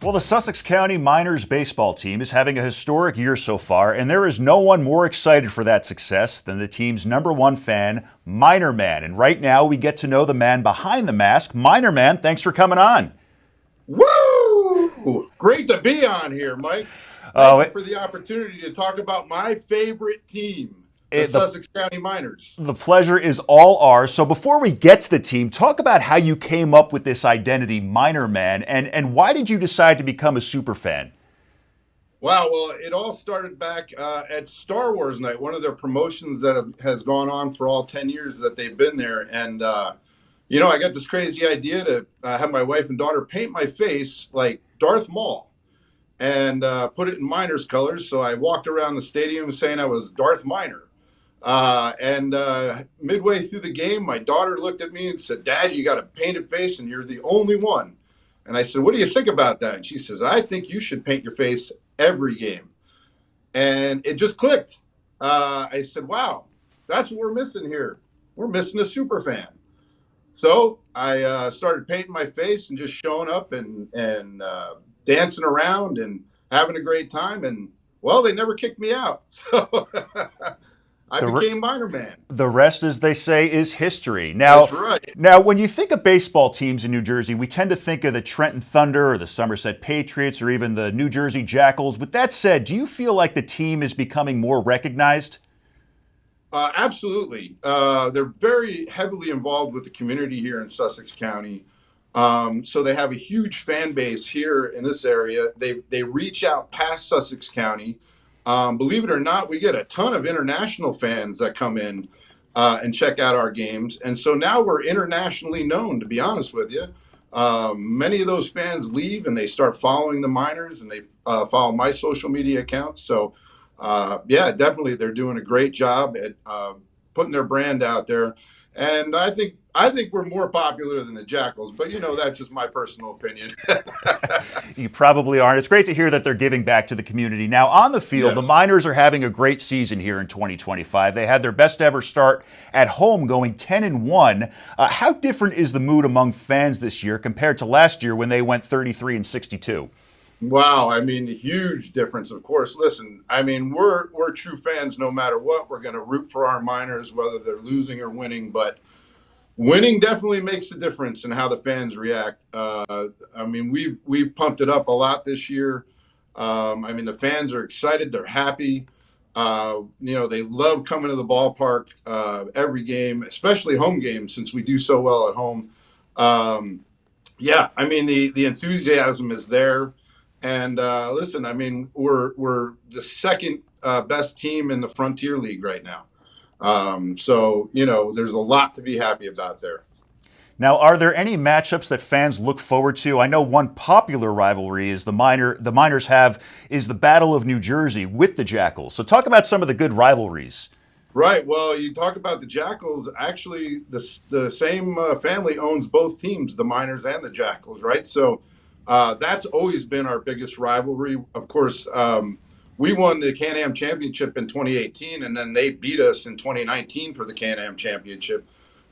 Well, the Sussex County Miners baseball team is having a historic year so far, and there is no one more excited for that success than the team's #1 fan, Miner Man. And right now, we get to know the man behind the mask. Miner Man, thanks for coming on. Woo! Great to be on here, Mike. Thank you for the opportunity to talk about my favorite team, the Sussex County Miners. The pleasure is all ours. So before we get to the team, talk about how you came up with this identity, Miner Man, and why did you decide to become a super fan? Wow, well, it all started back at Star Wars Night, one of their promotions that has gone on for all 10 years that they've been there. And, I got this crazy idea to have my wife and daughter paint my face like Darth Maul and put it in Miners colors. So I walked around the stadium saying I was Darth Miner. And midway through the game, my daughter looked at me and said, "Dad, you got a painted face and you're the only one." And I said, "What do you think about that?" And she says, "I think you should paint your face every game." And it just clicked. I said, "Wow, that's what we're missing here. We're missing a super fan." So I started painting my face and just showing up and dancing around and having a great time. And, well, they never kicked me out. So I became Miner Man. The rest, as they say, is history. Now, that's right. Now, when you think of baseball teams in New Jersey, we tend to think of the Trenton Thunder or the Somerset Patriots or even the New Jersey Jackals. With that said, do you feel like the team is becoming more recognized? Absolutely. They're very heavily involved with the community here in Sussex County. So they have a huge fan base here in this area. They reach out past Sussex County. Believe it or not, we get a ton of international fans that come in and check out our games. And so now we're internationally known, to be honest with you. Many of those fans leave and they start following the Miners and they follow my social media accounts. So, yeah, definitely they're doing a great job at putting their brand out there. And I think we're more popular than the Jackals, but that's just my personal opinion. You probably aren't. It's great to hear that they're giving back to the community. Now, on the field, Yes. The Miners are having a great season here in 2025. They had their best ever start at home, going 10-1. How different is the mood among fans this year compared to last year when they went 33-62? Wow, I mean, huge difference, of course. Listen, I mean, we're true fans no matter what. We're going to root for our Miners, whether they're losing or winning, but winning definitely makes a difference in how the fans react. I mean, we've pumped it up a lot this year. I mean, the fans are excited. They're happy. They love coming to the ballpark every game, especially home games, since we do so well at home. Yeah, I mean, the enthusiasm is there. And listen, I mean, we're the second best team in the Frontier League right now. So, there's a lot to be happy about there. Now, are there any matchups that fans look forward to? I know one popular rivalry is the Miners have is the Battle of New Jersey with the Jackals. So talk about some of the good rivalries. Right. Well, you talk about the Jackals. Actually, the same family owns both teams, the Miners and the Jackals, right? So that's always been our biggest rivalry. Of course, we won the Can-Am Championship in 2018, and then they beat us in 2019 for the Can-Am Championship.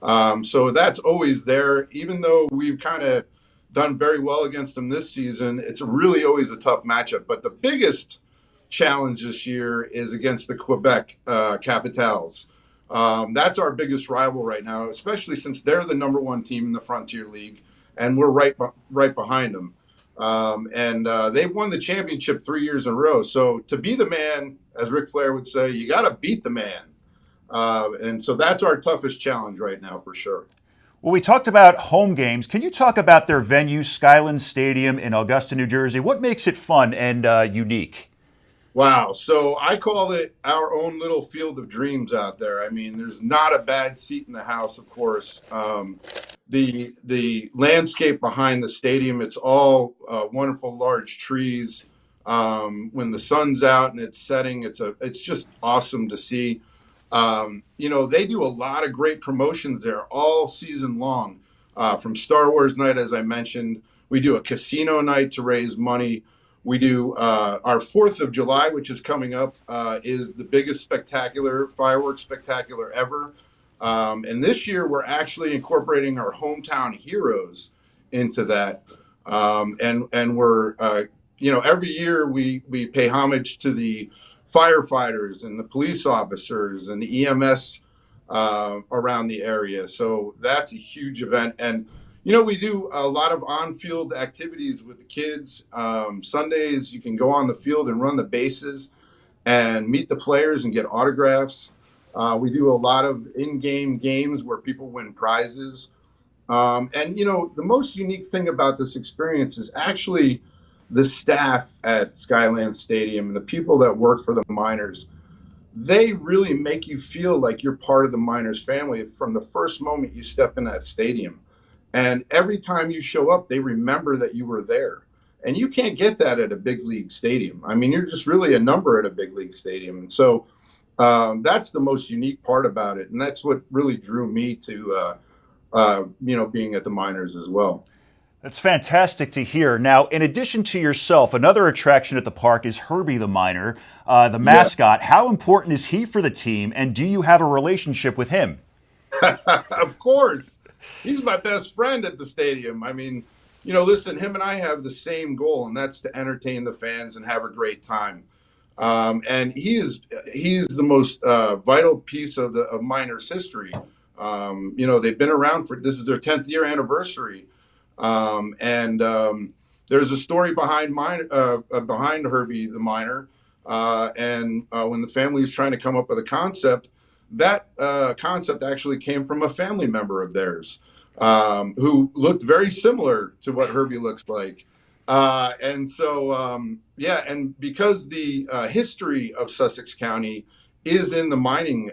So that's always there. Even though we've kind of done very well against them this season, it's really always a tough matchup. But the biggest challenge this year is against the Quebec Capitals. That's our biggest rival right now, especially since they're the #1 team in the Frontier League, and we're right behind them. They've won the championship 3 years in a row. So to be the man, as Ric Flair would say, you got to beat the man. And so that's our toughest challenge right now, for sure. Well, we talked about home games. Can you talk about their venue, Skyland Stadium in Augusta, New Jersey? What makes it fun and unique? Wow. So I call it our own little field of dreams out there. I mean, there's not a bad seat in the house, of course. The landscape behind the stadium, it's all wonderful large trees. When the sun's out and it's setting, it's just awesome to see. They do a lot of great promotions there all season long. From Star Wars Night, as I mentioned, we do a casino night to raise money. We do our 4th of July, which is coming up, is the biggest fireworks spectacular ever. And this year, we're actually incorporating our hometown heroes into that. And we're every year we pay homage to the firefighters and the police officers and the EMS around the area. So that's a huge event. And we do a lot of on-field activities with the kids. Sundays, you can go on the field and run the bases and meet the players and get autographs. We do a lot of in-game games where people win prizes. And the most unique thing about this experience is actually the staff at Skyland Stadium and the people that work for the Miners. They really make you feel like you're part of the Miners family from the first moment you step in that stadium. And every time you show up, they remember that you were there. And you can't get that at a big league stadium. I mean, you're just really a number at a big league stadium. And so that's the most unique part about it. And that's what really drew me to, being at the Miners as well. That's fantastic to hear. Now, in addition to yourself, another attraction at the park is Herbie the Miner, the mascot. How important is he for the team, and do you have a relationship with him? Of course. He's my best friend at the stadium. I mean, listen, him and I have the same goal, and that's to entertain the fans and have a great time. And he is the most vital piece of Miners history. They've been around this is their 10th year anniversary. There's a story behind Herbie the Miner. When the family was trying to come up with a concept, that concept actually came from a family member of theirs who looked very similar to what Herbie looks like. And because the history of Sussex County is in the mining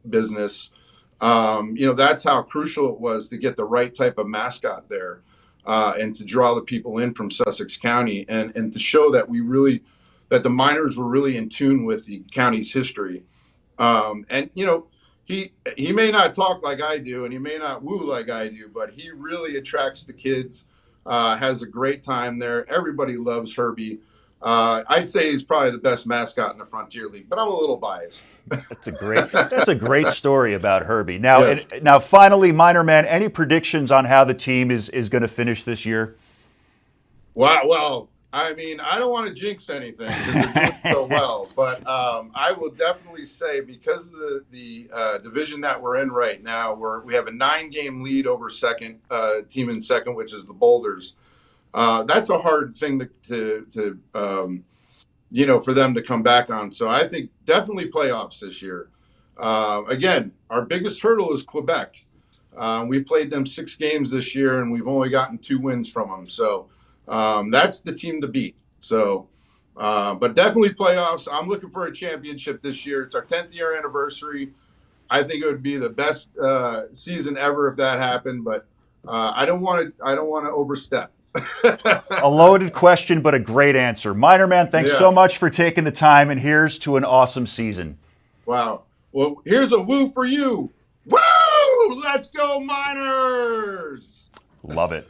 business, that's how crucial it was to get the right type of mascot there. And to draw the people in from Sussex County and to show that that the Miners were really in tune with the county's history. He may not talk like I do and he may not woo like I do, but he really attracts the kids, has a great time there. Everybody loves Herbie. I'd say he's probably the best mascot in the Frontier League, but I'm a little biased. That's a great story about Herbie. Now, finally, Miner Man, any predictions on how the team is going to finish this year? Wow. Well, I mean, I don't want to jinx anything because they're doing so well, but I will definitely say because of the division that we're in right now, we have a 9-game lead over second team in second, which is the Boulders. That's a hard thing to for them to come back on. So I think definitely playoffs this year. Again, our biggest hurdle is Quebec. We played them 6 games this year, and we've only gotten 2 wins from them. So that's the team to beat. So, but definitely playoffs. I'm looking for a championship this year. It's our 10th year anniversary. I think it would be the best season ever if that happened. But I don't want to overstep. A loaded question, but a great answer. Miner Man, thanks so much for taking the time, and here's to an awesome season. Wow. Well, here's a woo for you. Woo! Let's go, Miners! Love it.